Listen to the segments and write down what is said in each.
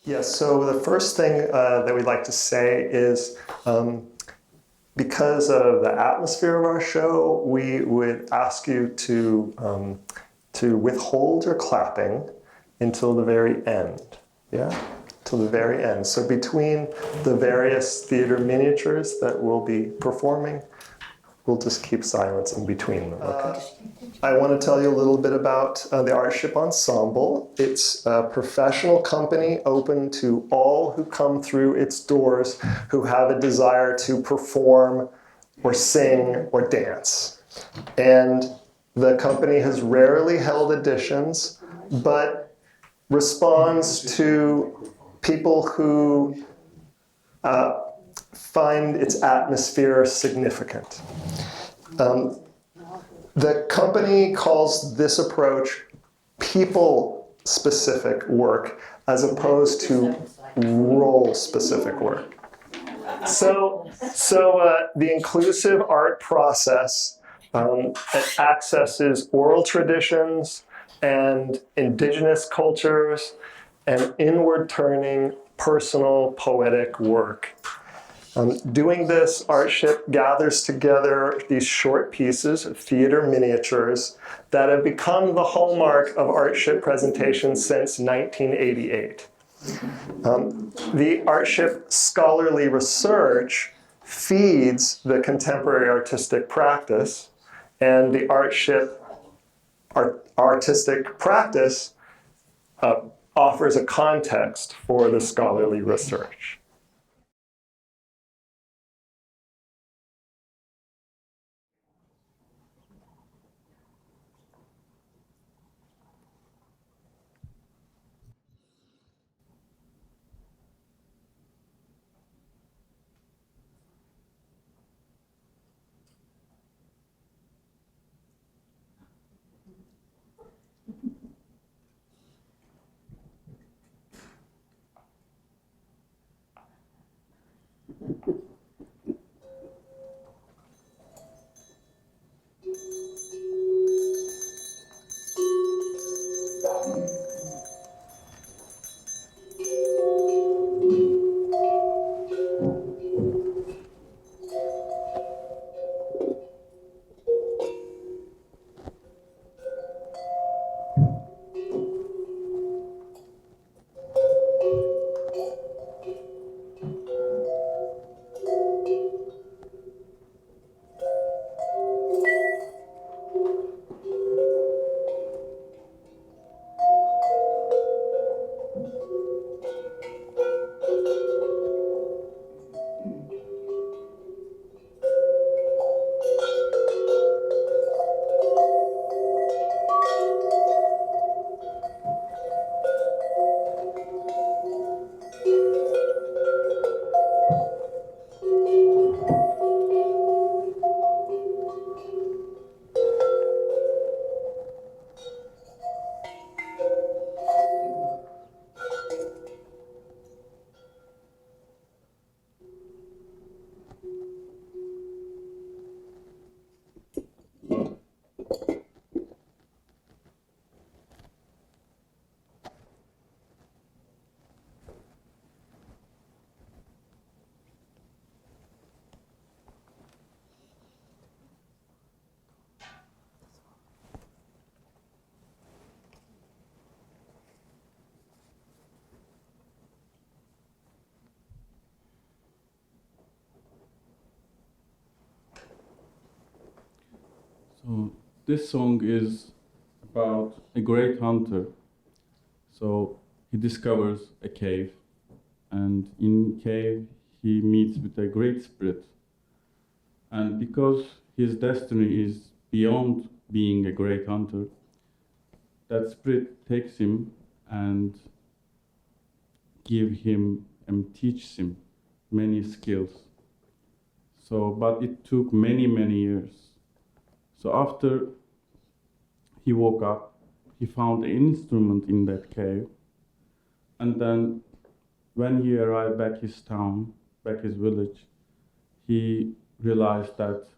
Yes, so the first thing that we'd like to say is because of the atmosphere of our show, we would ask you to withhold your clapping until the very end. Yeah? Till the very end. So between the various theater miniatures that we'll be performing, we'll just keep silence in between them, okay? I want to tell you a little bit about the Artship Ensemble. It's a professional company open to all who come through its doors who have a desire to perform or sing or dance. And the company has rarely held auditions, but responds to people who find its atmosphere significant. The company calls this approach people-specific work as opposed to role-specific work. So the inclusive art process accesses oral traditions and indigenous cultures and inward-turning personal poetic work. Doing this, Artship gathers together these short pieces of theater miniatures that have become the hallmark of Artship presentations since 1988. The Artship scholarly research feeds the contemporary artistic practice, and the Artship artistic practice offers a context for the scholarly research. So this song is about a great hunter. So he discovers a cave, and in cave he meets with a great spirit. And because his destiny is beyond being a great hunter, that spirit takes him and give him and teaches him many skills. So, but it took many, many years. So after he woke up, he found an instrument in that cave. And then when he arrived back his town, back his village, he realized that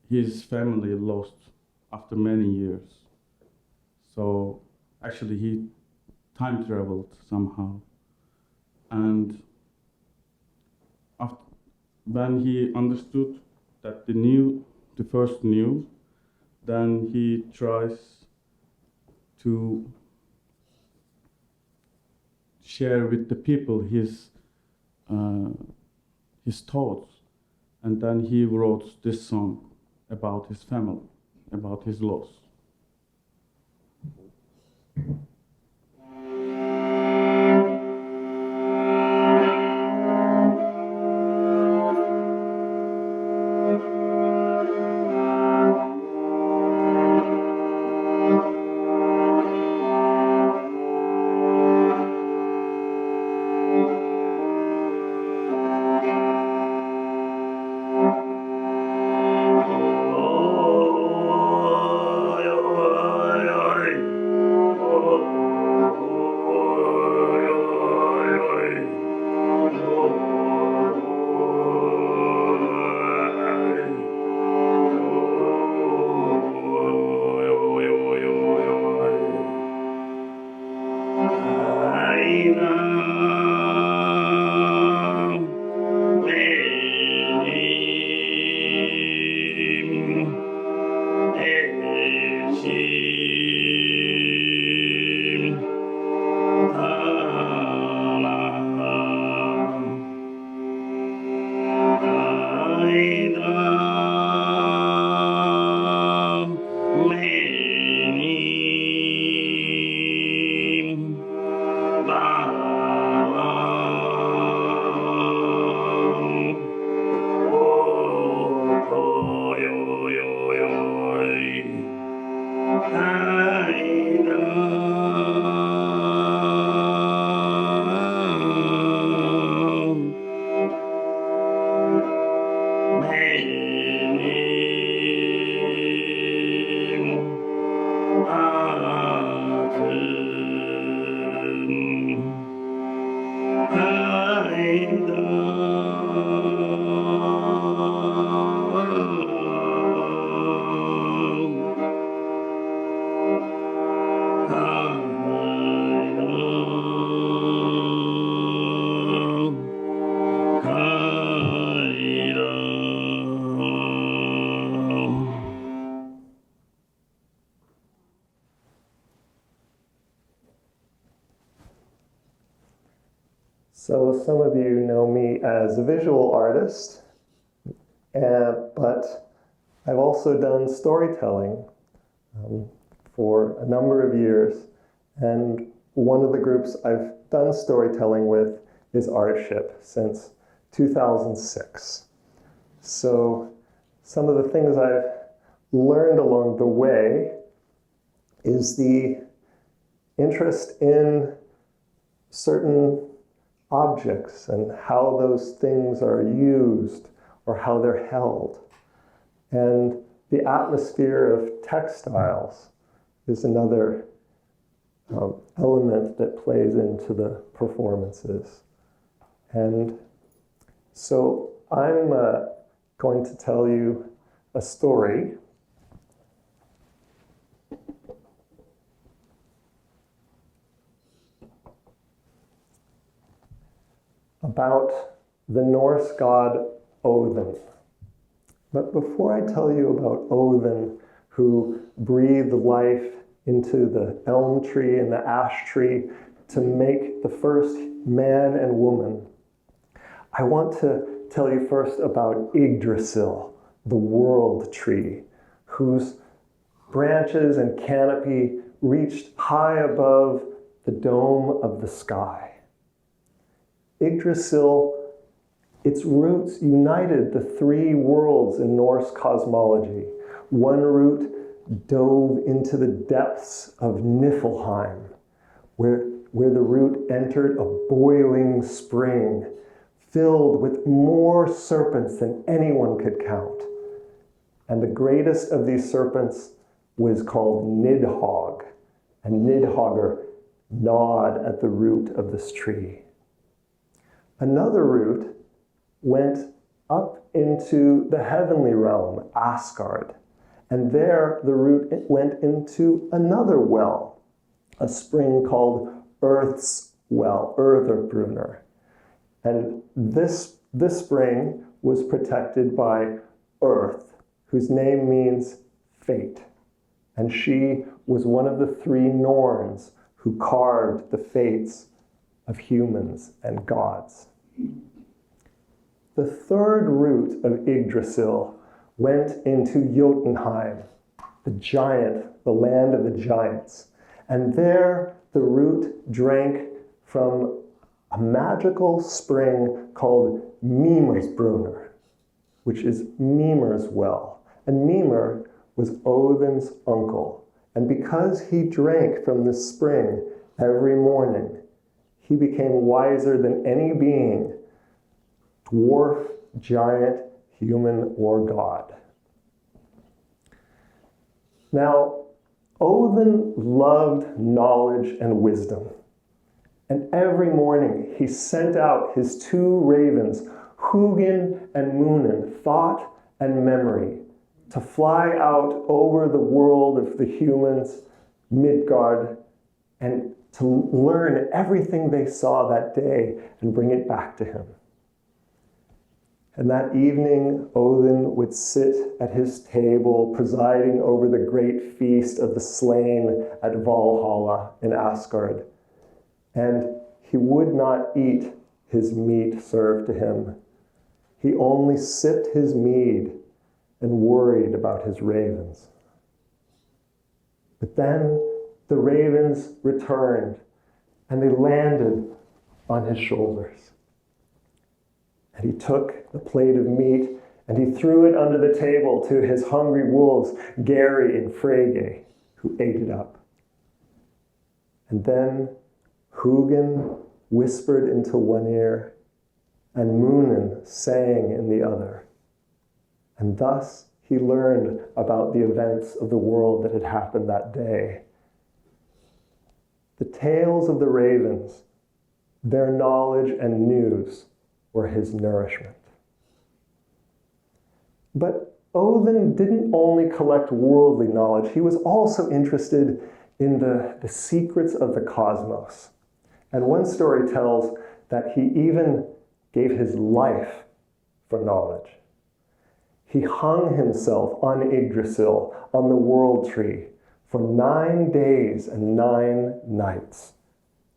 his family lost after many years. So actually he time traveled somehow. And after, when he understood that the first knew, then he tries to share with the people his thoughts, and then he wrote this song about his family, about his loss. So some of you know me as a visual artist, but I've also done storytelling for a number of years. And one of the groups I've done storytelling with is Artship since 2006. So some of the things I've learned along the way is the interest in certain objects and how those things are used or how they're held. And the atmosphere of textiles is another element that plays into the performances. And so I'm going to tell you a story about the Norse god Odin. But before I tell you about Odin, who breathed life into the elm tree and the ash tree to make the first man and woman, I want to tell you first about Yggdrasil, the world tree, whose branches and canopy reached high above the dome of the sky. Yggdrasil, its roots united the three worlds in Norse cosmology. One root dove into the depths of Niflheim, where the root entered a boiling spring filled with more serpents than anyone could count. And the greatest of these serpents was called Nidhogg, and Nidhogger gnawed at the root of this tree. Another root went up into the heavenly realm, Asgard, and there the root went into another well, a spring called Earth's well, Urðarbrunnar, And this spring was protected by Earth, whose name means fate. And she was one of the three Norns who carved the fates of humans and gods. The third root of Yggdrasil went into Jotunheim, the land of the giants. And there the root drank from a magical spring called Mimersbrunner, which is Mimer's well. And Mimer was Odin's uncle. And because he drank from this spring every morning, he became wiser than any being, dwarf, giant, human, or god. Now, Odin loved knowledge and wisdom. And every morning he sent out his two ravens, Hugin and Munin, thought and memory, to fly out over the world of the humans, Midgard, and to learn everything they saw that day and bring it back to him. And that evening, Odin would sit at his table, presiding over the great feast of the slain at Valhalla in Asgard. And he would not eat his meat served to him. He only sipped his mead and worried about his ravens. But then the ravens returned, and they landed on his shoulders. And he took the plate of meat and he threw it under the table to his hungry wolves, Gary and Frege, who ate it up. And then Hugin whispered into one ear, and Munin sang in the other. And thus he learned about the events of the world that had happened that day. The tales of the ravens, their knowledge and news, were his nourishment. But Odin didn't only collect worldly knowledge, he was also interested in the secrets of the cosmos. And one story tells that he even gave his life for knowledge. He hung himself on Yggdrasil, on the world tree, for 9 days and 9 nights,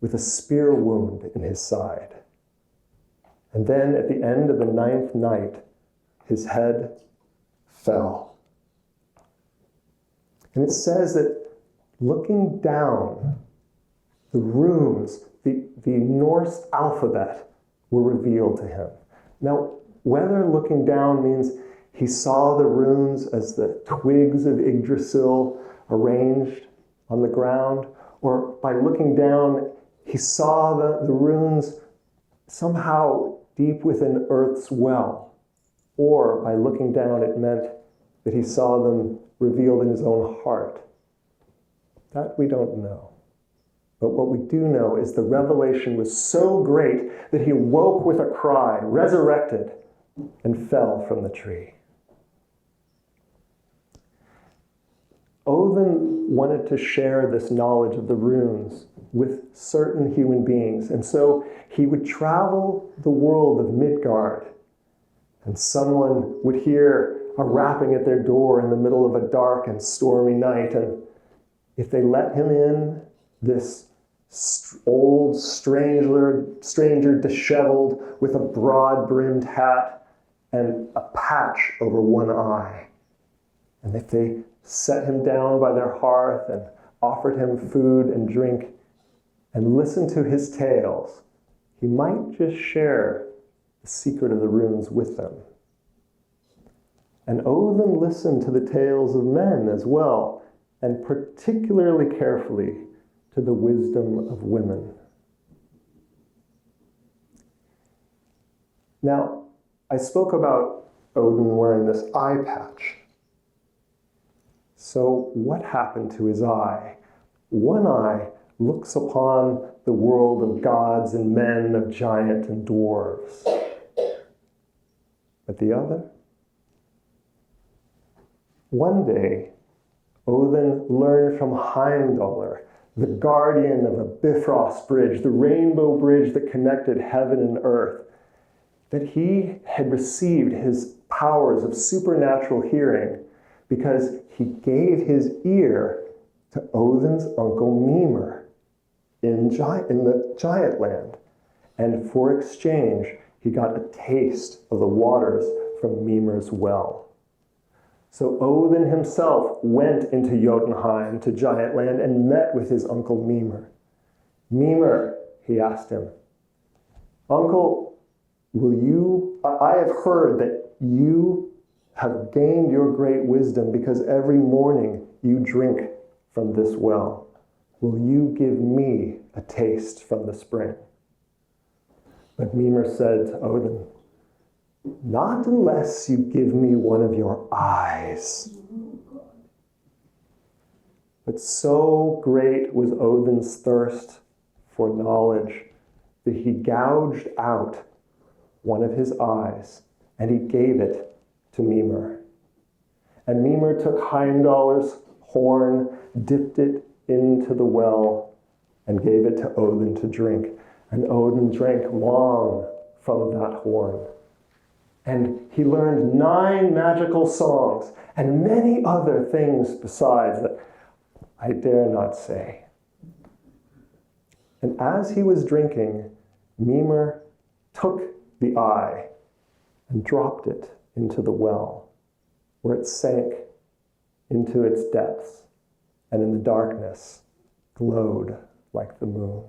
with a spear wound in his side. And then at the end of the 9th night, his head fell. And it says that looking down, the runes, the Norse alphabet were revealed to him. Now, whether looking down means he saw the runes as the twigs of Yggdrasil arranged on the ground, or by looking down, he saw the runes somehow deep within Earth's well, or by looking down, it meant that he saw them revealed in his own heart. That we don't know. But what we do know is the revelation was so great that he woke with a cry, resurrected, and fell from the tree. Odin wanted to share this knowledge of the runes with certain human beings, and so he would travel the world of Midgard, and someone would hear a rapping at their door in the middle of a dark and stormy night, and if they let him in, this old stranger disheveled with a broad-brimmed hat and a patch over one eye. And if they set him down by their hearth and offered him food and drink and listened to his tales, he might just share the secret of the runes with them. And Odin listened to the tales of men as well, and particularly carefully to the wisdom of women. Now, I spoke about Odin wearing this eye patch. So what happened to his eye? One eye looks upon the world of gods and men, of giant and dwarves. But the other? One day, Odin learned from Heimdallr, the guardian of a Bifrost bridge, the rainbow bridge that connected heaven and earth, that he had received his powers of supernatural hearing because he gave his ear to Odin's uncle Mimir in the giant land. And for exchange, he got a taste of the waters from Mimir's well. So Odin himself went into Jotunheim, to giant land, and met with his uncle Mimir. Mimir, he asked him, Uncle, I have heard that you have gained your great wisdom because every morning you drink from this well. Will you give me a taste from the spring? But Mimir said to Odin, not unless you give me one of your eyes. But so great was Odin's thirst for knowledge that he gouged out one of his eyes and he gave it to Mimir. And Mimir took Heimdallr's horn, dipped it into the well, and gave it to Odin to drink. And Odin drank long from that horn. And he learned 9 magical songs and many other things besides that I dare not say. And as he was drinking, Mimir took the eye and dropped it into the well, where it sank into its depths, and in the darkness glowed like the moon.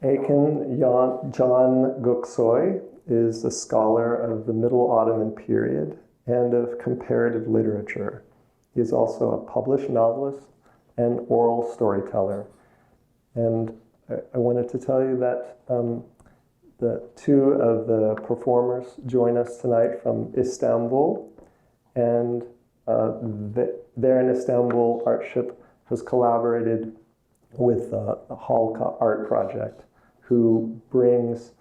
Aiken John Guksoy is a scholar of the Middle Ottoman period and of comparative literature. He is also a published novelist and oral storyteller. And I wanted to tell you that the two of the performers join us tonight from Istanbul, and there in Istanbul, Artship has collaborated with the Halka Art Project, who brings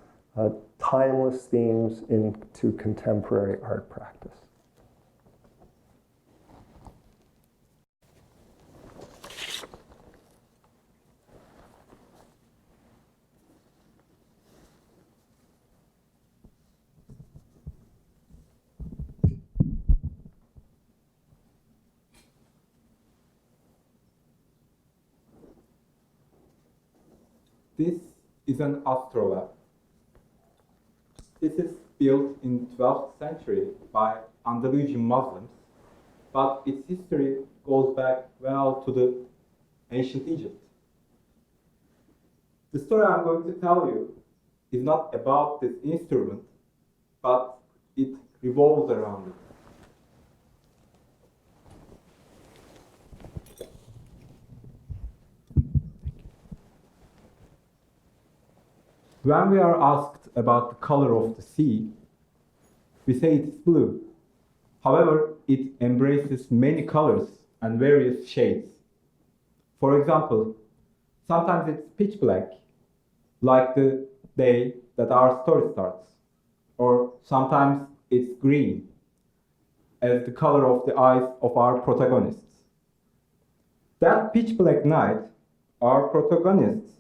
timeless themes into contemporary art practice. This is an astrolabe. This is built in 12th century by Andalusian Muslims, but its history goes back well to the ancient Egypt. The story I'm going to tell you is not about this instrument, but it revolves around it. When we are asked about the color of the sea, we say it's blue. However, it embraces many colors and various shades. For example, sometimes it's pitch black, like the day that our story starts. Or sometimes it's green, as the color of the eyes of our protagonists. That pitch black night, our protagonists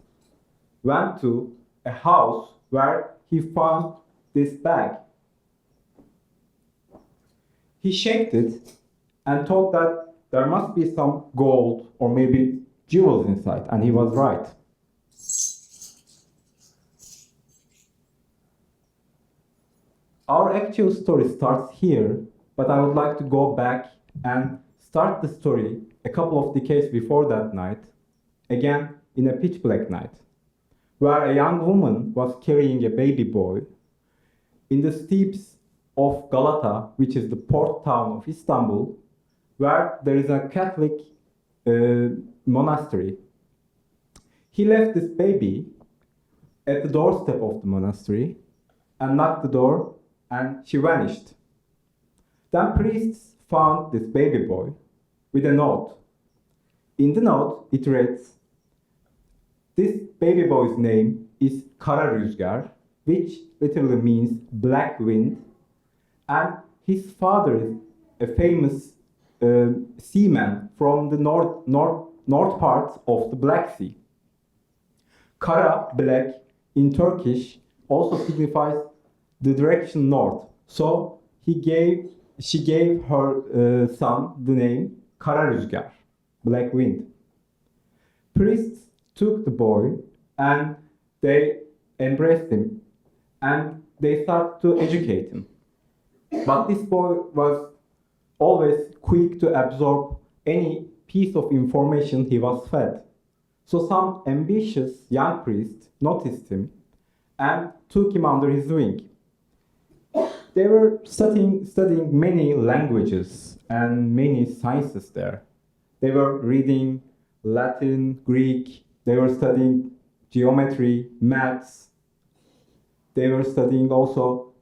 went to a house where he found this bag. He shaked it and thought that there must be some gold or maybe jewels inside, and he was right. Our actual story starts here, but I would like to go back and start the story a couple of decades before that night, again in a pitch black night, where a young woman was carrying a baby boy in the steeps of Galata, which is the port town of Istanbul, where there is a Catholic monastery. He left this baby at the doorstep of the monastery and knocked the door, and she vanished. Then priests found this baby boy with a note. In the note, it reads, "This baby boy's name is Kara Rüzgar, which literally means black wind, and his father is a famous seaman from the north part of the Black Sea." Kara, black, in Turkish also signifies the direction north. So she gave her son the name Kara Rüzgar, black wind. Priests took the boy and they embraced him and they started to educate him. But this boy was always quick to absorb any piece of information he was fed. So some ambitious young priest noticed him and took him under his wing. They were studying many languages and many sciences there. They were reading Latin, Greek, they were studying geometry, maths. They were studying also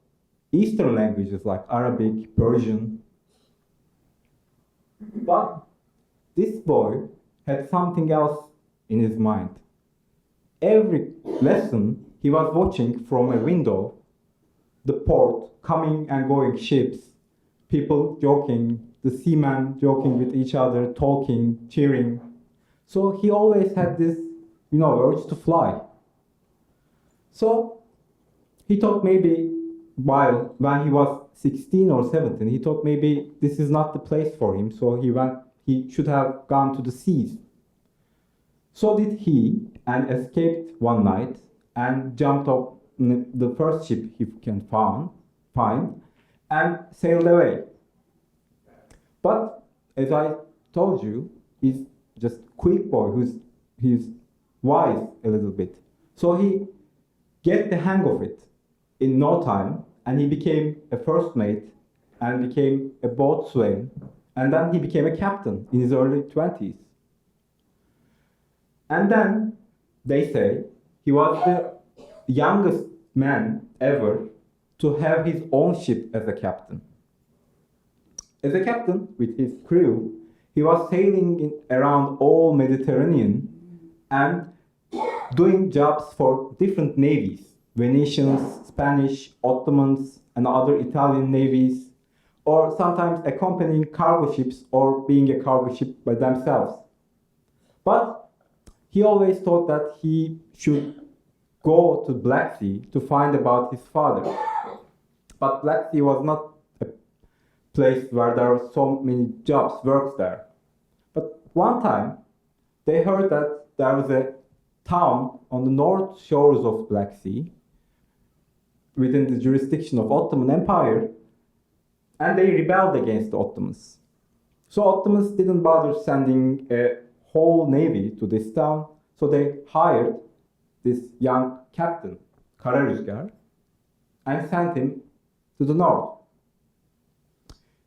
Eastern languages like Arabic, Persian. But this boy had something else in his mind. Every lesson he was watching from a window, the port, coming and going ships, people joking, the seamen joking with each other, talking, cheering. So he always had this, urge to fly. So he thought maybe when he was 16 or 17, he thought maybe this is not the place for him. So he should have gone to the seas. So did he, and escaped one night and jumped off the first ship he can find and sailed away. But as I told you, he's just quick boy he's wise a little bit. So he get the hang of it in no time, and he became a first mate and became a boatswain, and then he became a captain in his early 20s. And then they say he was the youngest man ever to have his own ship as a captain. As a captain with his crew, he was sailing around all Mediterranean and doing jobs for different navies, Venetians, Spanish, Ottomans, and other Italian navies, or sometimes accompanying cargo ships or being a cargo ship by themselves. But he always thought that he should go to Black Sea to find about his father. But Black Sea was not a place where there were so many jobs, works there. But one time, they heard that there was a town on the north shores of Black Sea, within the jurisdiction of Ottoman Empire, and they rebelled against the Ottomans. So Ottomans didn't bother sending a whole navy to this town, so they hired this young captain, Kara Rüzgar, and sent him to the north.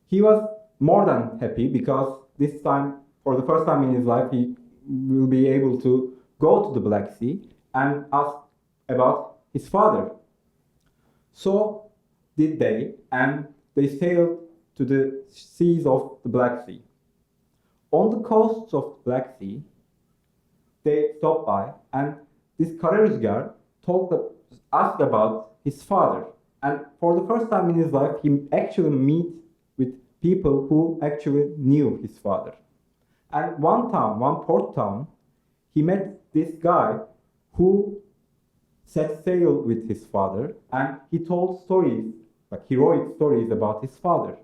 He was more than happy because this time, for the first time in his life, he will be able to go to the Black Sea and ask about his father. So did they, and they sailed to the seas of the Black Sea. On the coasts of the Black Sea, they stopped by, and this Kara Rüzgar asked about his father. And for the first time in his life, he actually met with people who actually knew his father. And one port town, he met this guy who set sail with his father, and he told stories, like heroic stories about his father.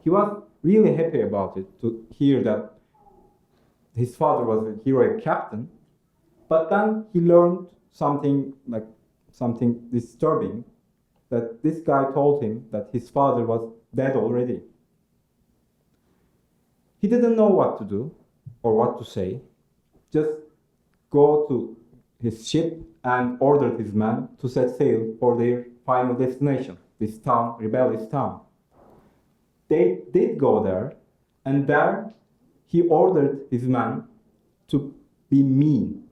He was really happy about it, to hear that his father was a heroic captain, but then he learned something disturbing, that this guy told him that his father was dead already. He didn't know what to do or what to say, just go to his ship and ordered his men to set sail for their final destination, this town, rebellious town. They did go there, and there he ordered his men to be mean.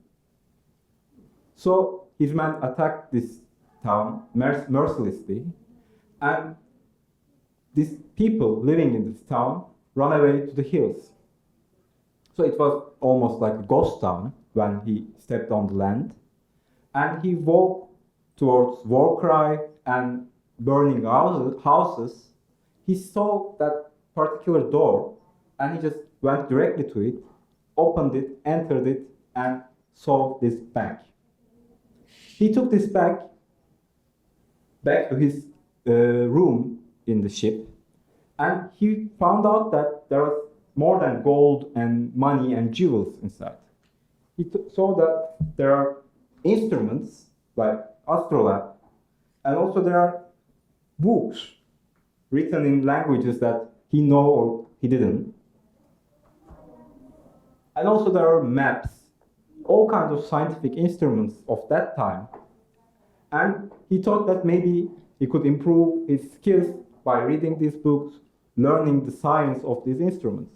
So his men attacked this town mercilessly, and these people living in this town ran away to the hills. So it was almost like a ghost town when he stepped on the land, and he walked towards war cry and burning houses. He saw that particular door, and he just went directly to it, opened it, entered it, and saw this bag. He took this bag back to his room in the ship, and he found out that there was more than gold and money and jewels inside. He saw that there are instruments like astrolabe, and also there are books written in languages that he knew or he didn't. And also there are maps, all kinds of scientific instruments of that time. And he thought that maybe he could improve his skills by reading these books, learning the science of these instruments.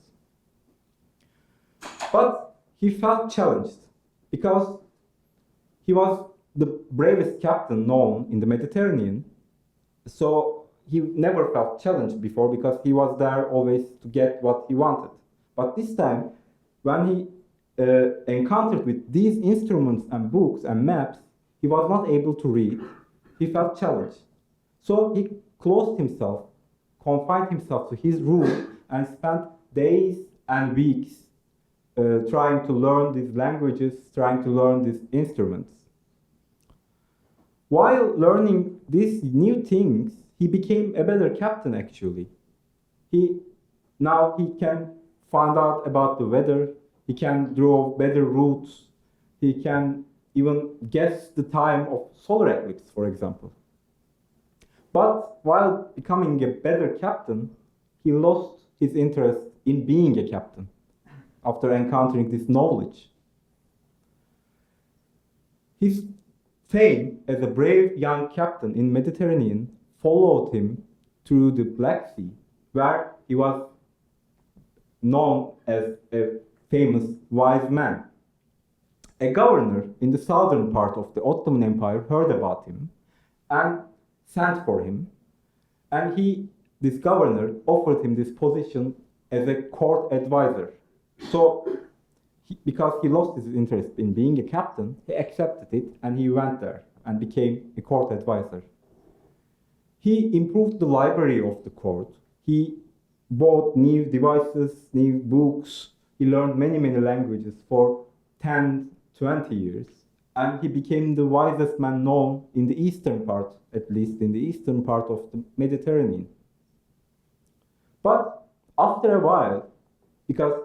But he felt challenged because he was the bravest captain known in the Mediterranean. So he never felt challenged before because he was there always to get what he wanted. But this time, when he encountered with these instruments and books and maps, he was not able to read. He felt challenged. So he closed himself, confined himself to his room, and spent days and weeks trying to learn these languages, trying to learn these instruments. While learning these new things, he became a better captain actually. Now he can find out about the weather, he can draw better routes, he can even guess the time of solar eclipse, for example. But while becoming a better captain, he lost his interest in being a captain after encountering this knowledge. His fame as a brave young captain in Mediterranean followed him through the Black Sea, where he was known as a famous wise man. A governor in the southern part of the Ottoman Empire heard about him and sent for him, and this governor offered him this position as a court advisor. So, because he lost his interest in being a captain, he accepted it and he went there and became a court advisor. He improved the library of the court. He bought new devices, new books. He learned many, many languages for 10, 20 years. And he became the wisest man known in the eastern part, at least in the eastern part of the Mediterranean. But after a while, because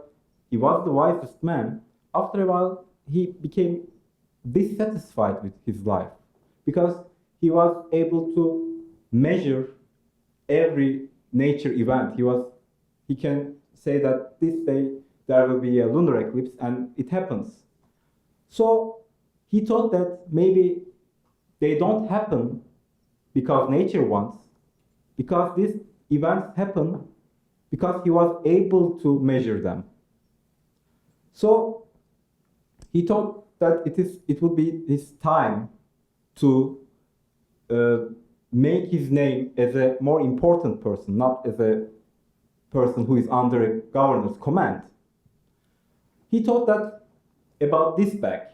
he was the wisest man, after a while he became dissatisfied with his life because he was able to measure every nature event. He can say that this day there will be a lunar eclipse and it happens. So he thought that maybe they don't happen because nature wants, because these events happen because he was able to measure them. So he thought that it would be his time to make his name as a more important person, not as a person who is under a governor's command. He thought that about this bag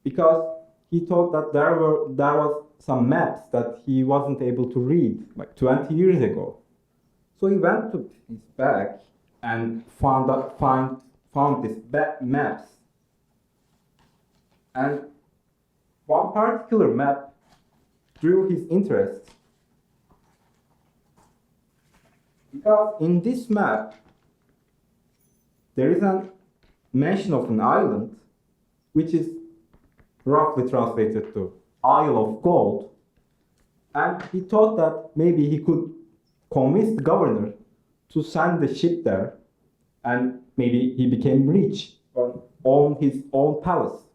because he thought that there was some maps that he wasn't able to read like 20 years ago. So he went to his bag and found this maps. And one particular map drew his interest because in this map there is a mention of an island which is roughly translated to Isle of Gold, and he thought that maybe he could convince the governor to send the ship there, and maybe he became rich and owned his own palace.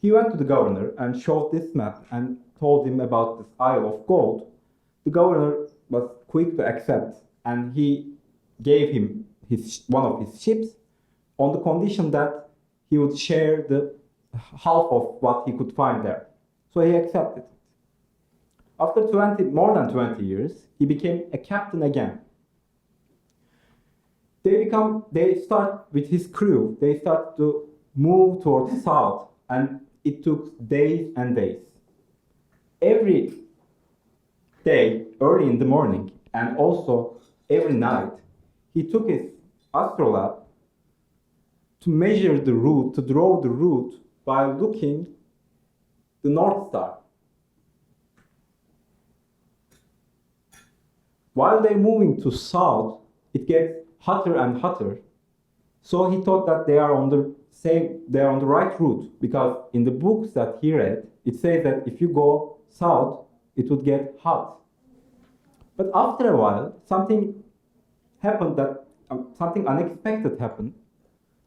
He went to the governor and showed this map and told him about this Isle of Gold. The governor was quick to accept, and he gave him one of his ships on the condition that he would share the half of what he could find there. So he accepted it. After more than 20 years, he became a captain again. They start with his crew, they start to move towards south, and it took days and days. Every day, early in the morning, and also every night, he took his astrolabe to measure the route, to draw the route by looking the North Star. While they're moving to south, it gets hotter and hotter. So he thought that they are on the right route, because in the books that he read, it says that if you go south, it would get hot. But after a while, something unexpected happened,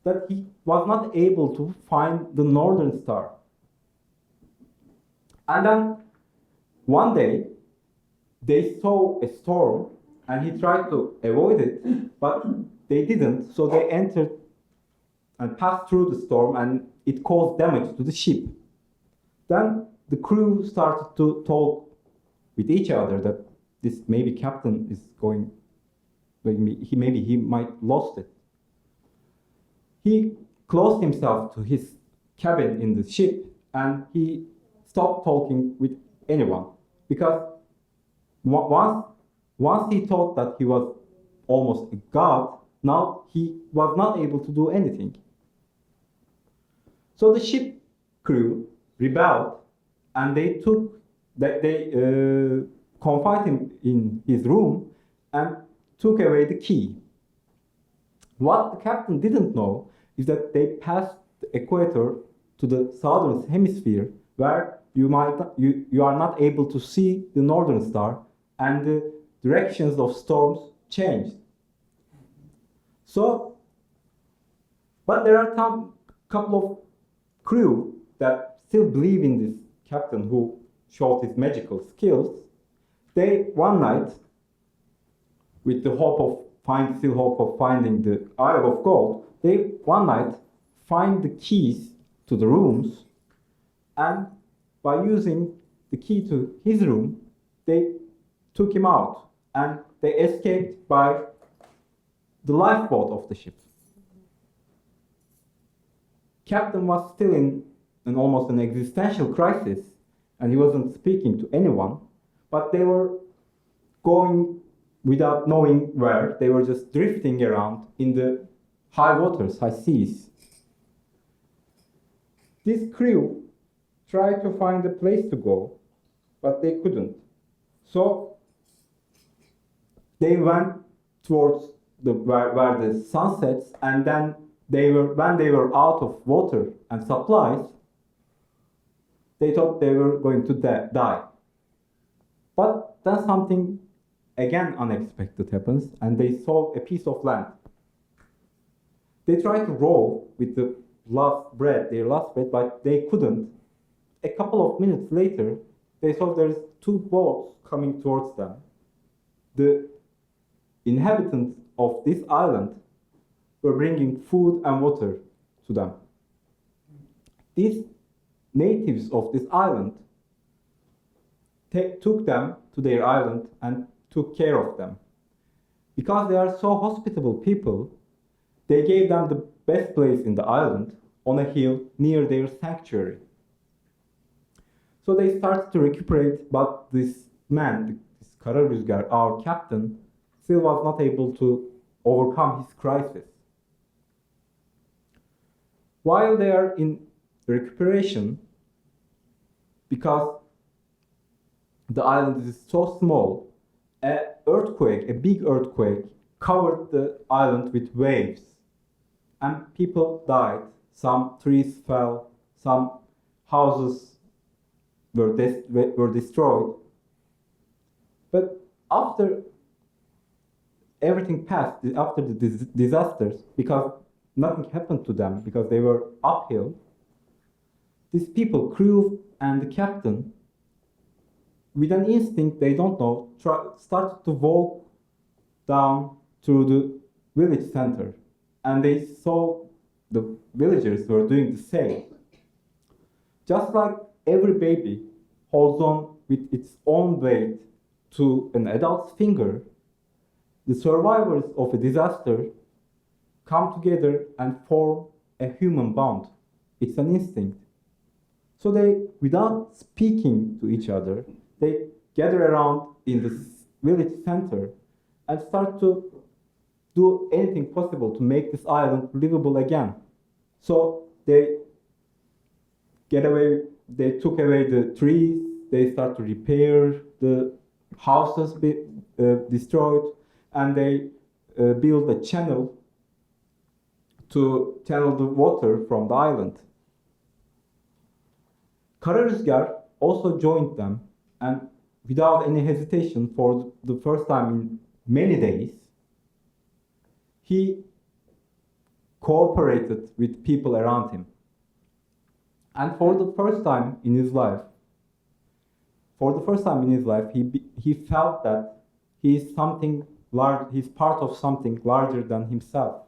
that he was not able to find the northern star. And then one day, they saw a storm, and he tried to avoid it, but they didn't, so they entered and passed through the storm, and it caused damage to the ship. Then the crew started to talk with each other that this maybe captain is going, maybe he might lost it. He closed himself to his cabin in the ship, and he stopped talking with anyone, because once he thought that he was almost a god, now he was not able to do anything. So the ship crew rebelled, and they confined him in his room and took away the key. What the captain didn't know is that they passed the equator to the southern hemisphere, where you are not able to see the northern star, and the directions of storms changed. So, but there are some couple of crew that still believe in this captain who showed his magical skills, they one night, with the hope of finding the Isle of Gold, they one night find the keys to the rooms, and by using the key to his room, they took him out and they escaped by the lifeboat of the ship. Captain was still in almost an existential crisis, and he wasn't speaking to anyone, but they were going without knowing where. They were just drifting around in the high waters, high seas. This crew tried to find a place to go, but they couldn't. So they went towards where the sun sets, and then when they were out of water and supplies, they thought they were going to die. But then something again unexpected happens, and they saw a piece of land. They tried to row with their last breath, but they couldn't. A couple of minutes later, they saw there's two boats coming towards them. The inhabitants of this island were bringing food and water to them. These natives of this island took them to their island and took care of them. Because they are so hospitable people, they gave them the best place in the island on a hill near their sanctuary. So they started to recuperate, but this man, this Kararüzgar, our captain, still was not able to overcome his crisis. While they are in recuperation, because the island is so small, a big earthquake, covered the island with waves, and people died. Some trees fell, some houses were destroyed. But after everything passed, after the disasters, because nothing happened to them, because they were uphill, these people, crew and the captain, with an instinct they don't know, started to walk down through the village center, and they saw the villagers were doing the same. Just like every baby holds on with its own weight to an adult's finger, the survivors of a disaster come together and form a human bond. It's an instinct. So they, without speaking to each other, they gather around in this village center and start to do anything possible to make this island livable again. So they took away the trees, they start to repair the houses destroyed, and they build a channel to channel the water from the island. Kararüzgar also joined them, and without any hesitation, for the first time in many days, he cooperated with people around him. And for the first time in his life, he felt that he is something large, he's part of something larger than himself.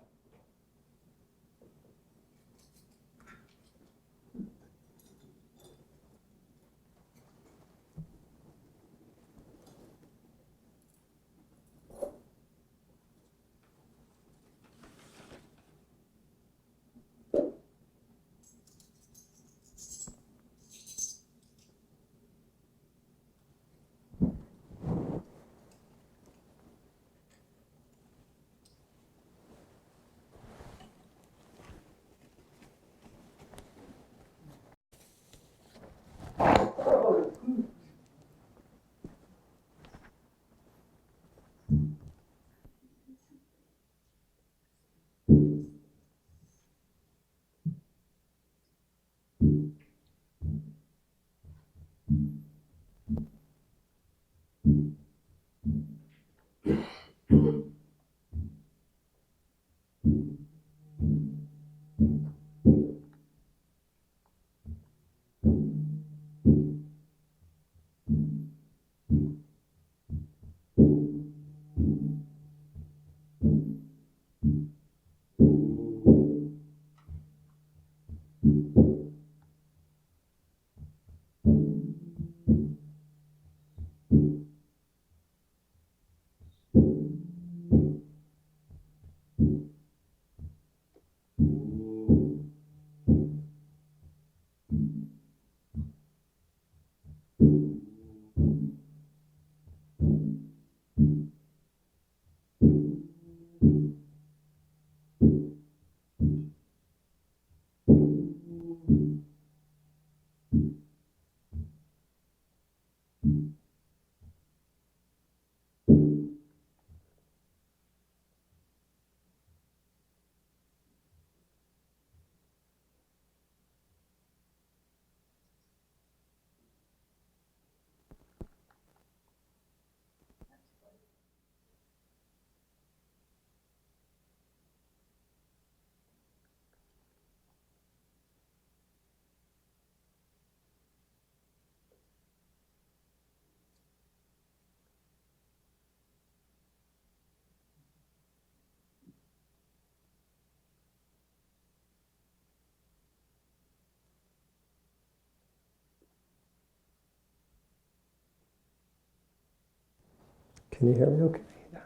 Can you hear me okay? Yeah.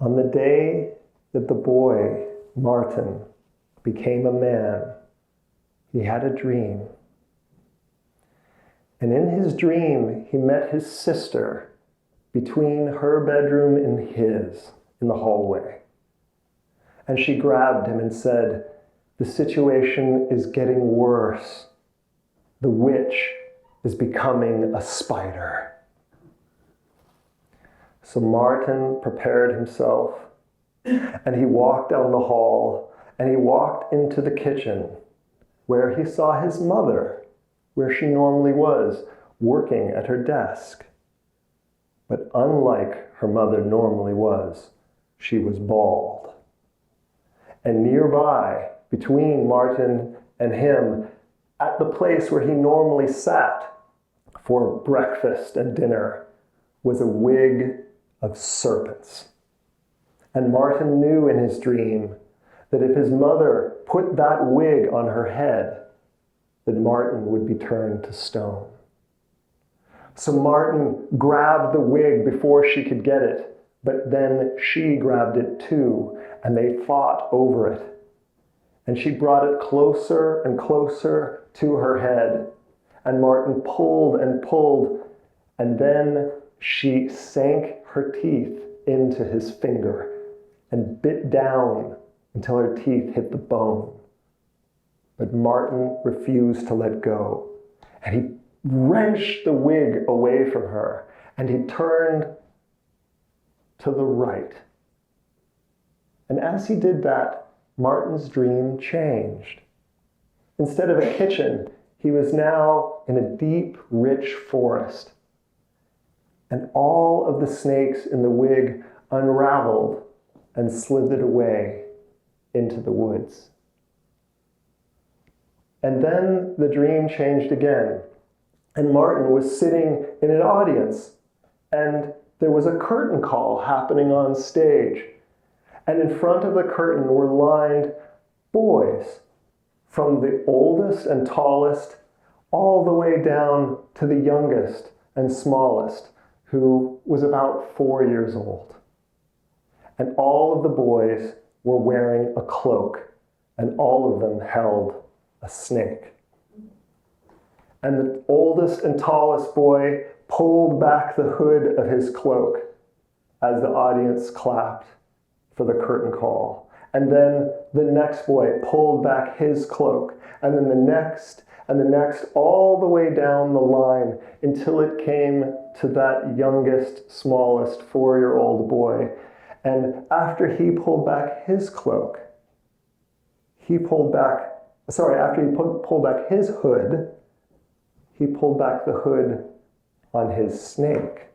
On the day that the boy, Martin, became a man, he had a dream. And in his dream, he met his sister between her bedroom and his in the hallway. And she grabbed him and said, "The situation is getting worse. The witch is becoming a spider." So Martin prepared himself and he walked down the hall and he walked into the kitchen where he saw his mother, where she normally was, working at her desk. But unlike her mother normally was, she was bald. And nearby, between Martin and him, at the place where he normally sat for breakfast and dinner, was a wig of serpents. And Martin knew in his dream that if his mother put that wig on her head, that Martin would be turned to stone. So Martin grabbed the wig before she could get it, but then she grabbed it too, and they fought over it. And she brought it closer and closer to her head, and Martin pulled and pulled, and then she sank her teeth into his finger and bit down until her teeth hit the bone. But Martin refused to let go, and he wrenched the wig away from her, and he turned to the right. And as he did that, Martin's dream changed. Instead of a kitchen, he was now in a deep, rich forest. And all of the snakes in the wig unraveled and slithered away into the woods. And then the dream changed again. And Martin was sitting in an audience, and there was a curtain call happening on stage. And in front of the curtain were lined boys, from the oldest and tallest all the way down to the youngest and smallest, who was about 4 years old. And all of the boys were wearing a cloak, and all of them held a snake. And the oldest and tallest boy pulled back the hood of his cloak as the audience clapped for the curtain call. And then the next boy pulled back his cloak, and then the next, and the next, all the way down the line until it came to that youngest, smallest 4-year-old boy. And after he pulled back his cloak, after he pulled back his hood, he pulled back the hood on his snake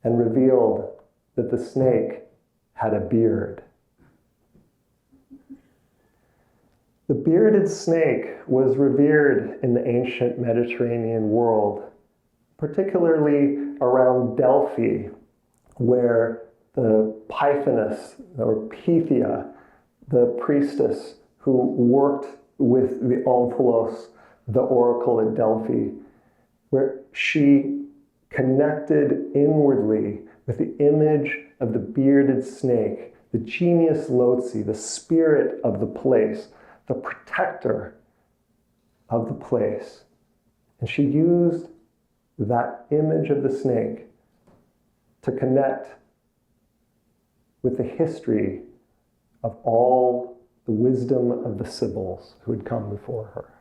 and revealed that the snake had a beard. The bearded snake was revered in the ancient Mediterranean world, particularly around Delphi, where the Pythoness, or Pythia, the priestess who worked with the Omphalos, the oracle at Delphi, where she connected inwardly with the image of the bearded snake, the genius loci, the spirit of the place, the protector of the place. And she used that image of the snake to connect with the history of all the wisdom of the Sibyls who had come before her.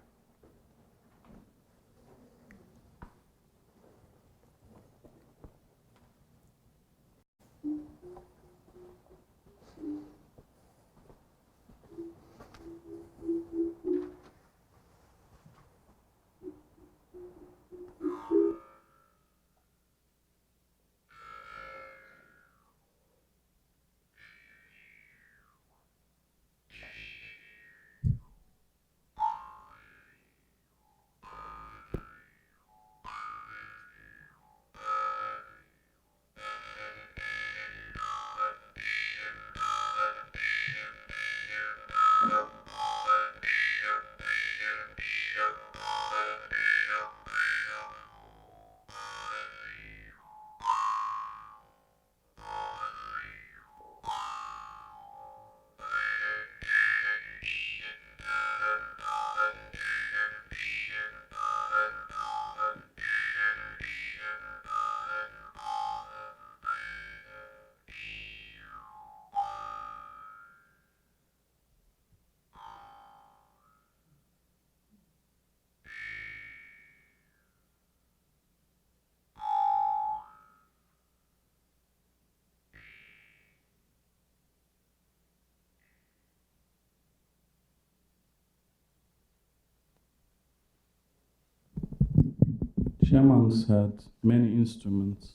Shamans had many instruments.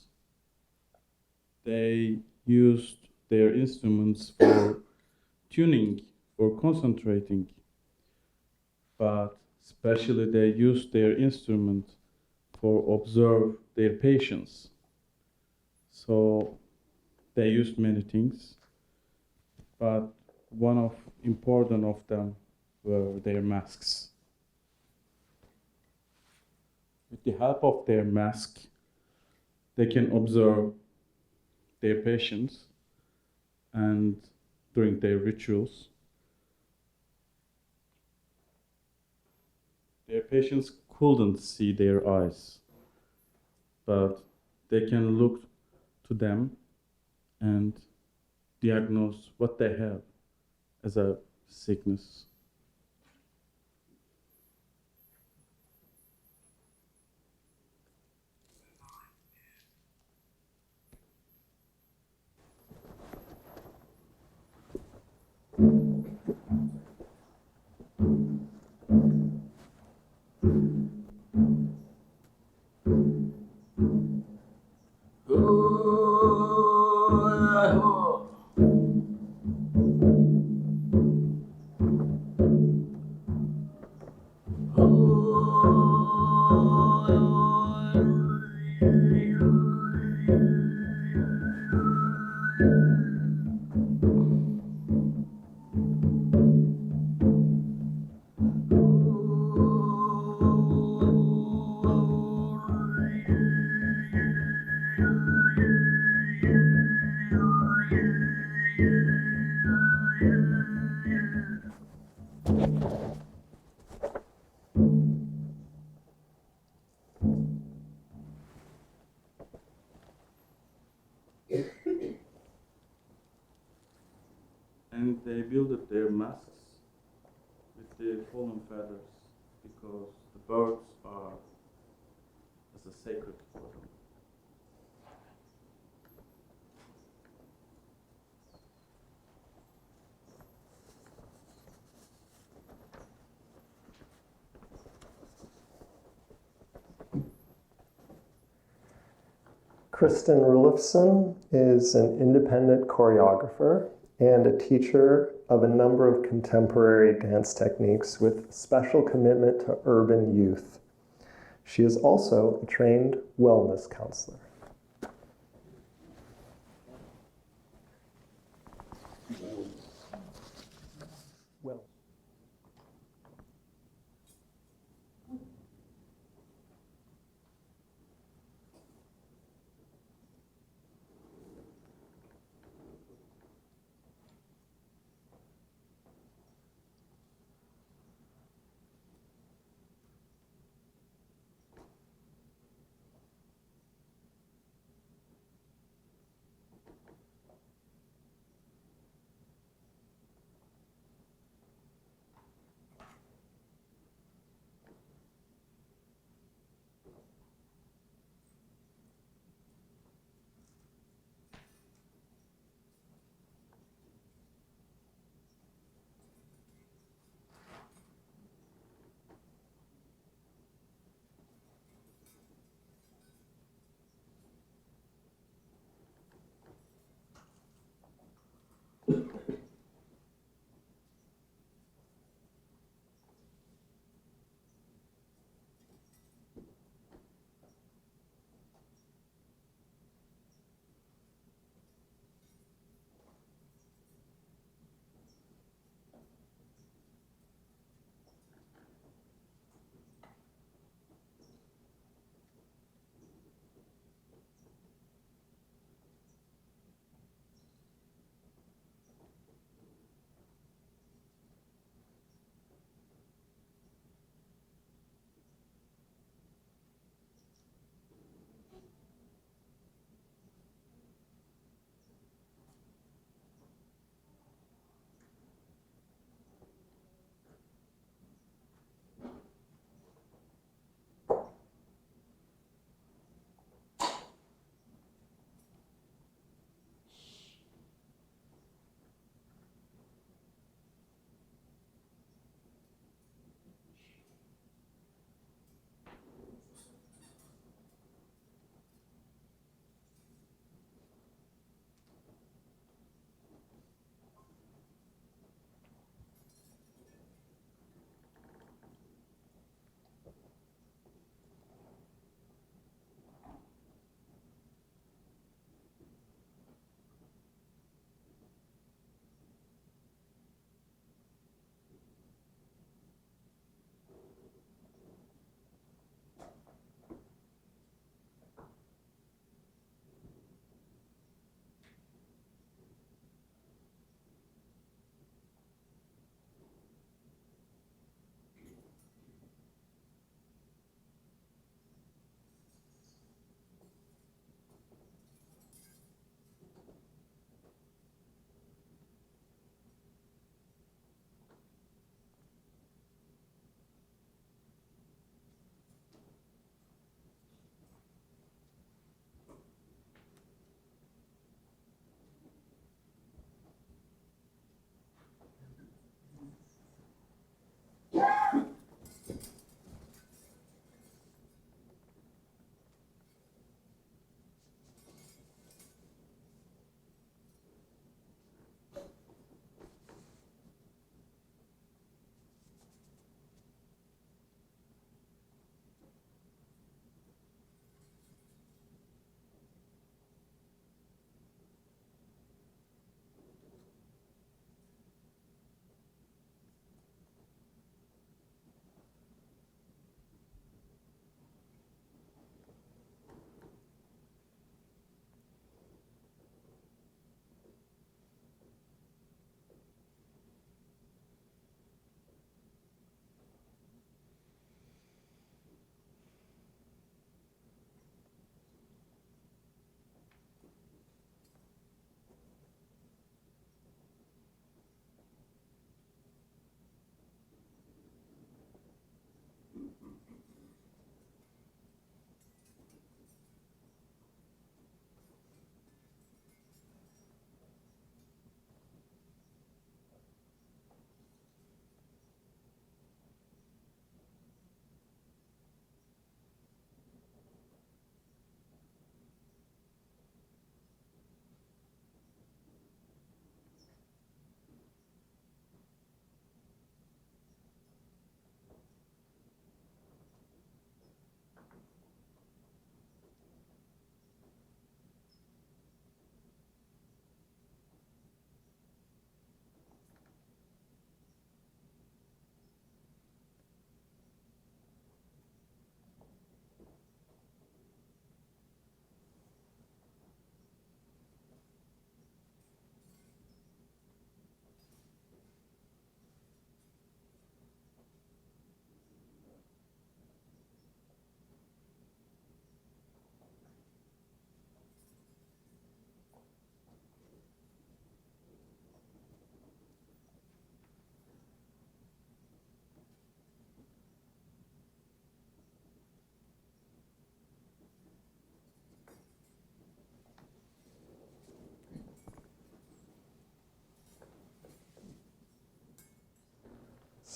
They used their instruments for tuning, for concentrating, but especially they used their instrument for observe their patients. So they used many things, but one of important of them were their masks. With the help of their mask, they can observe their patients and during their rituals. Their patients couldn't see their eyes, but they can look to them and diagnose what they have as a sickness. And they built their masks with the fallen feathers because the birds are as a sacred for them. Kristen Rulifson is an independent choreographer and a teacher of a number of contemporary dance techniques with special commitment to urban youth. She is also a trained wellness counselor. Well.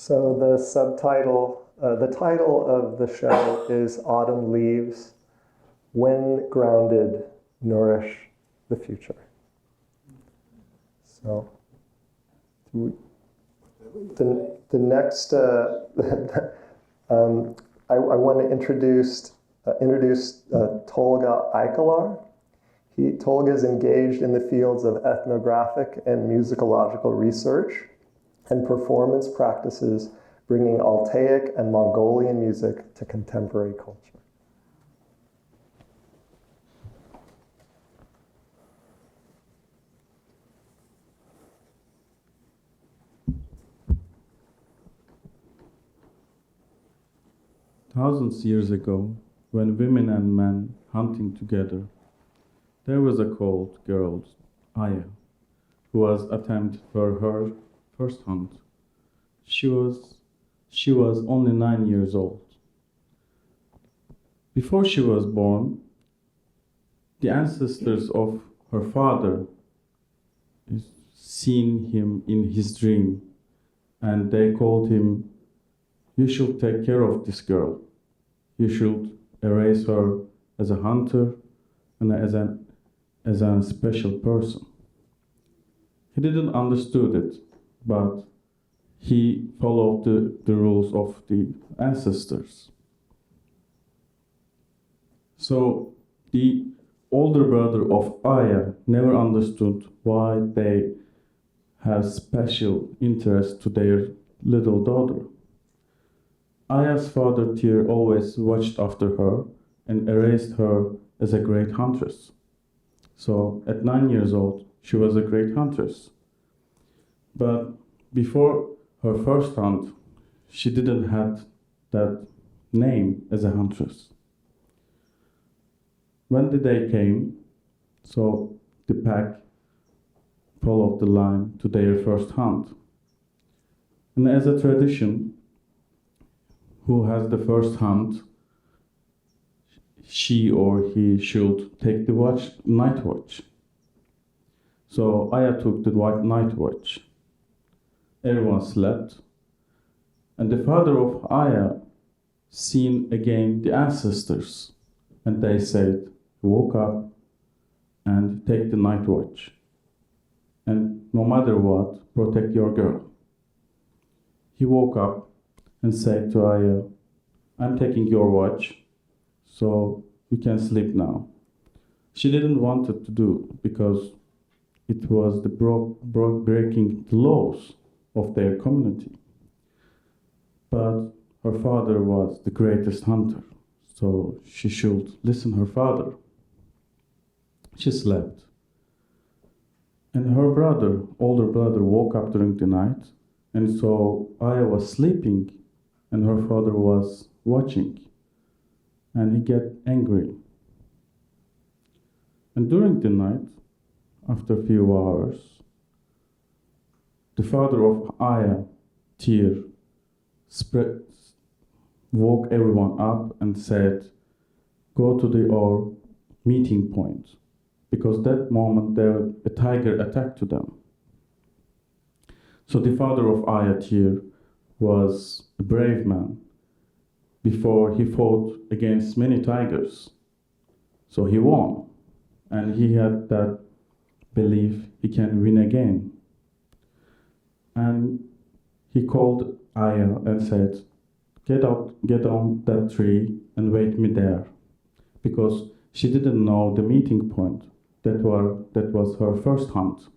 So the subtitle, the title of the show is Autumn Leaves, When Grounded, Nourish the Future. So the next, I want to introduce Tolga Aikalar. Tolga is engaged in the fields of ethnographic and musicological research and performance practices, bringing Altaic and Mongolian music to contemporary culture. Thousands years ago, when women and men hunting together, there was a cold girl, Aya, who was attempted for her first hunt. She was only 9 years old. Before she was born, the ancestors of her father seen him in his dream, and they called him, "You should take care of this girl. You should raise her as a hunter and as a special person." He didn't understood it, but he followed the rules of the ancestors. So the older brother of Aya never understood why they have special interest to their little daughter. Aya's father Tyr always watched after her and raised her as a great huntress. So at 9 years old, she was a great huntress. But before her first hunt, she didn't have that name as a huntress. When the day came, so the pack followed the line to their first hunt. And as a tradition, who has the first hunt, she or he should take the night watch. So Aya took the night watch. Everyone slept, and the father of Aya seen again the ancestors, and they said, "Woke up and take the night watch, and no matter what, protect your girl." He woke up and said to Aya, "I'm taking your watch, so you can sleep now." She didn't want it to do because it was the breaking the laws of their community. But her father was the greatest hunter, so she should listen her father. She slept. And her older brother, woke up during the night, and so Aya was sleeping, and her father was watching, and he got angry. And during the night, after a few hours, the father of Aya, Tyr, woke everyone up and said, "Go to our meeting point," because that moment a tiger attacked to them. So the father of Aya, Tyr, was a brave man. Before he fought against many tigers, so he won, and he had that belief he can win again. And he called Aya and said, get on that tree and wait me there," because she didn't know the meeting point. That was her first hunt.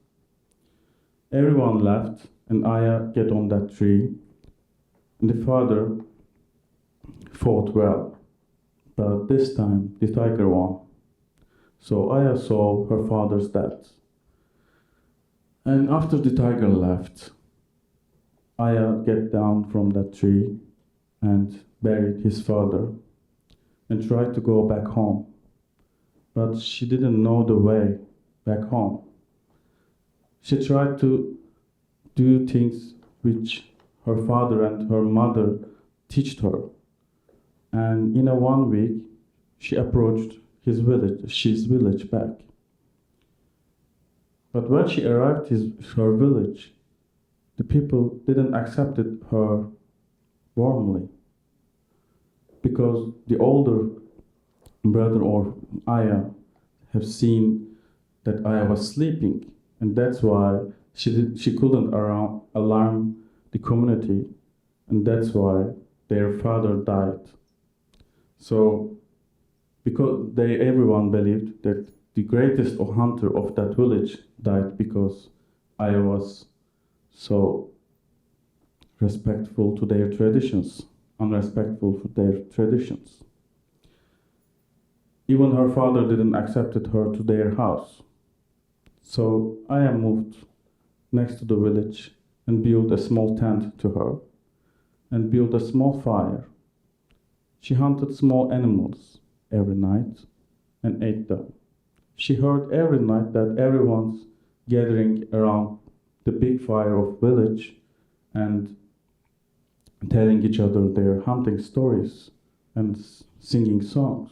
Everyone left, and Aya get on that tree, and the father fought well, but this time the tiger won. So Aya saw her father's death. And after the tiger left, Aya get down from that tree and buried his father and tried to go back home. But she didn't know the way back home. She tried to do things which her father and her mother taught her. And in 1 week, she approached his village back. But when she arrived her village, the people didn't accept her warmly, because the older brother or Aya have seen that Aya was sleeping, and that's why she couldn't alarm the community, and that's why their father died. So, because everyone believed that the greatest hunter of that village died because Aya was so respectful to their traditions, unrespectful for their traditions. Even her father didn't accept her to their house. So Aya moved next to the village and built a small tent to her and built a small fire. She hunted small animals every night and ate them. She heard every night that everyone's gathering around the big fire of village and telling each other their hunting stories and singing songs.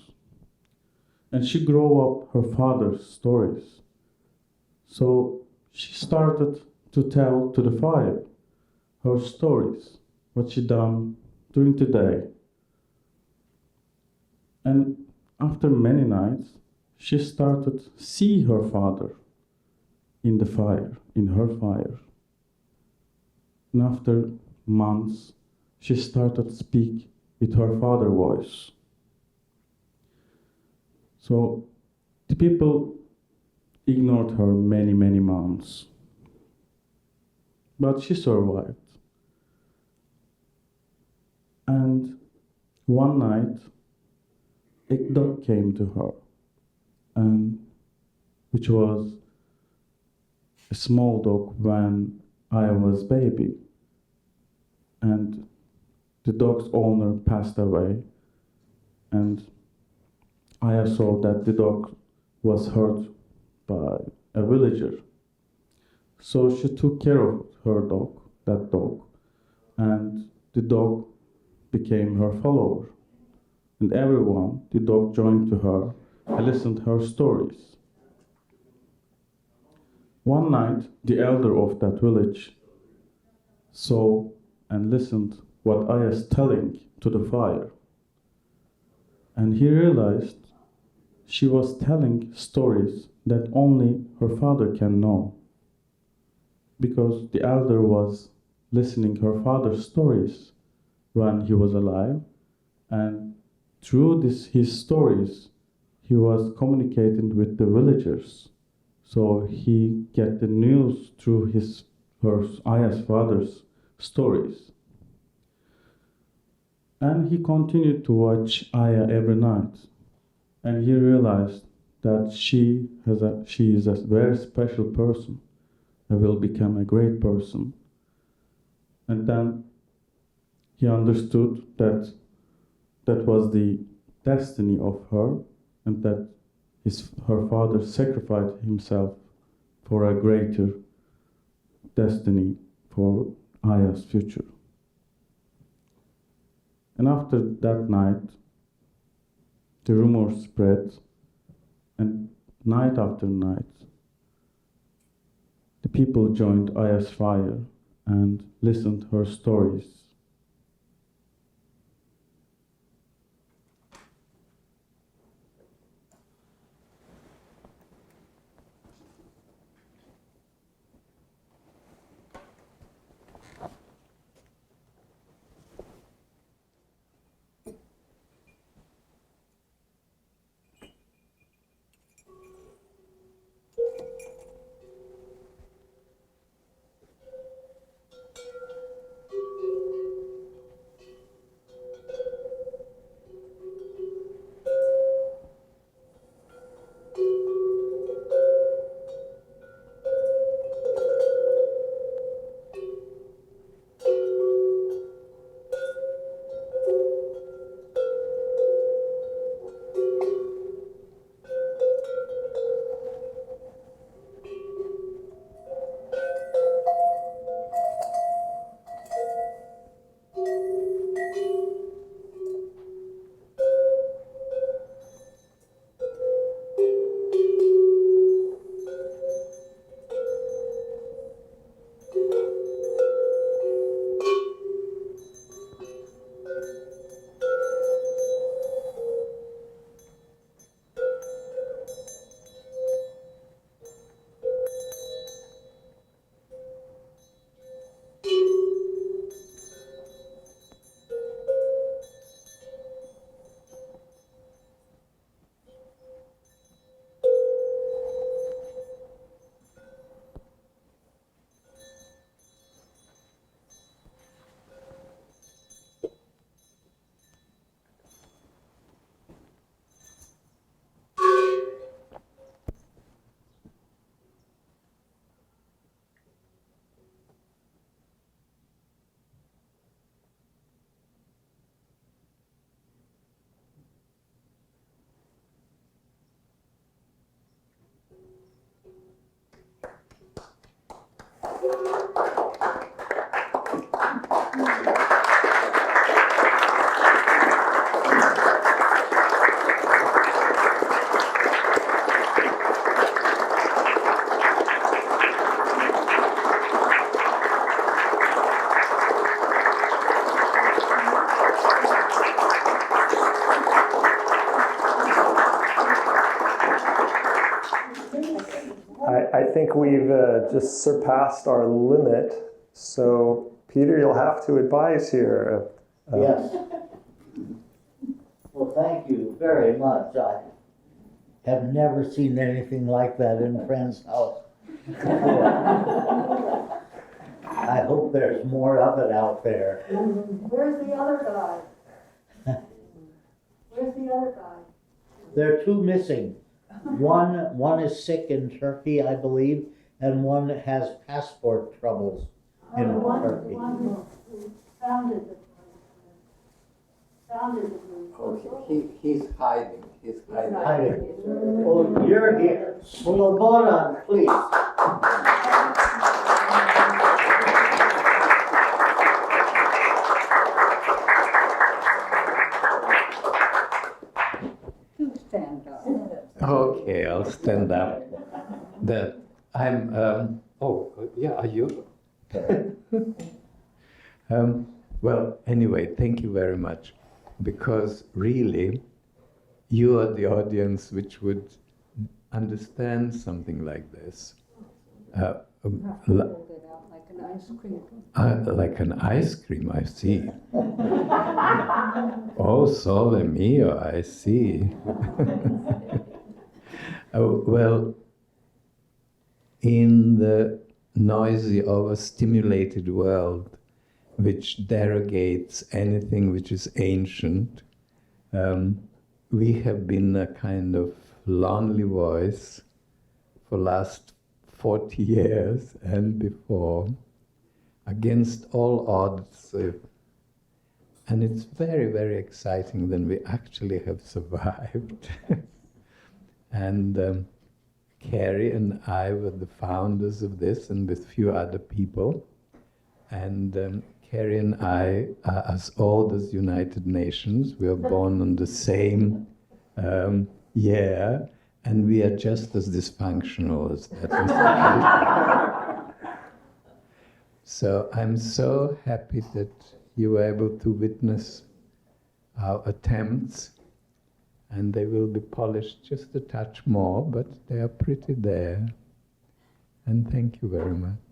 And she grew up her father's stories. So she started to tell to the fire her stories, what she done during the day. And after many nights, she started to see her father in the fire, in her fire. And after months, she started to speak with her father's voice. So the people ignored her many, many months. But she survived. And one night, a dog came to her, and which was a small dog when I was baby. And the dog's owner passed away, and I saw that the dog was hurt by a villager. So she took care of her dog, that dog, and the dog became her follower. And everyone, the dog joined to her and listened to her stories. One night, the elder of that village saw and listened what I was telling to the fire. And he realized she was telling stories that only her father can know. Because the elder was listening her father's stories when he was alive, and through his stories, he was communicating with the villagers. So he get the news through Aya's father's stories. And he continued to watch Aya every night. And he realized that she is a very special person and will become a great person. And then he understood that that was the destiny of her, and that her father sacrificed himself for a greater destiny for Aya's future. And after that night, the rumor spread, and night after night, the people joined Aya's fire and listened to her stories. I think we've just surpassed our limit. So, Peter, you'll have to advise here. Yes. Well, thank you very much. I have never seen anything like that in a friend's house before. I hope there's more of it out there. Where's the other guy? Where's the other guy? There are two missing. One is sick in Turkey, I believe, and one has passport troubles in The Turkey. one who founded the group. Okay, he's hiding. He's hiding. Hiding. Oh, you're here. Slobodan, please. You stand up. Okay, I'll stand up. Are you? Well, anyway, thank you very much. Because really, you are the audience which would understand something like this. Hold it out like an ice cream. Like an ice cream, I see. Oh, sole mio, I see. Well, in the noisy, overstimulated world, which derogates anything which is ancient, we have been a kind of lonely voice for last 40 years and before, against all odds. And it's very, very exciting that we actually have survived. And Carrie and I were the founders of this, and with few other people. And Carrie and I are as old as United Nations. We were born on the same year, and we are just as dysfunctional as that. So I'm so happy that you were able to witness our attempts, and they will be polished just a touch more, but they are pretty there. And thank you very much.